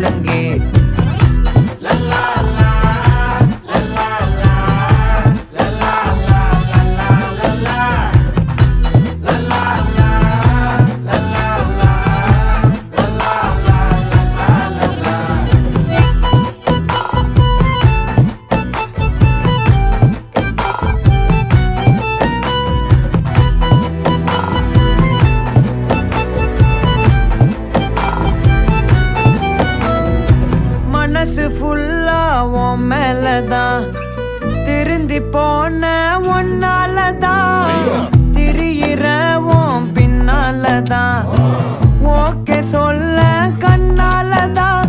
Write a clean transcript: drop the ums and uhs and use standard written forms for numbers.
முழங்கே மனசு ஃபுல்லா உன் மேலதான் திருந்தி போன ஒன்னாலதான் திரியிற உன் பின்னாலதான் ஓகே சொல்ல கண்ணாலதான்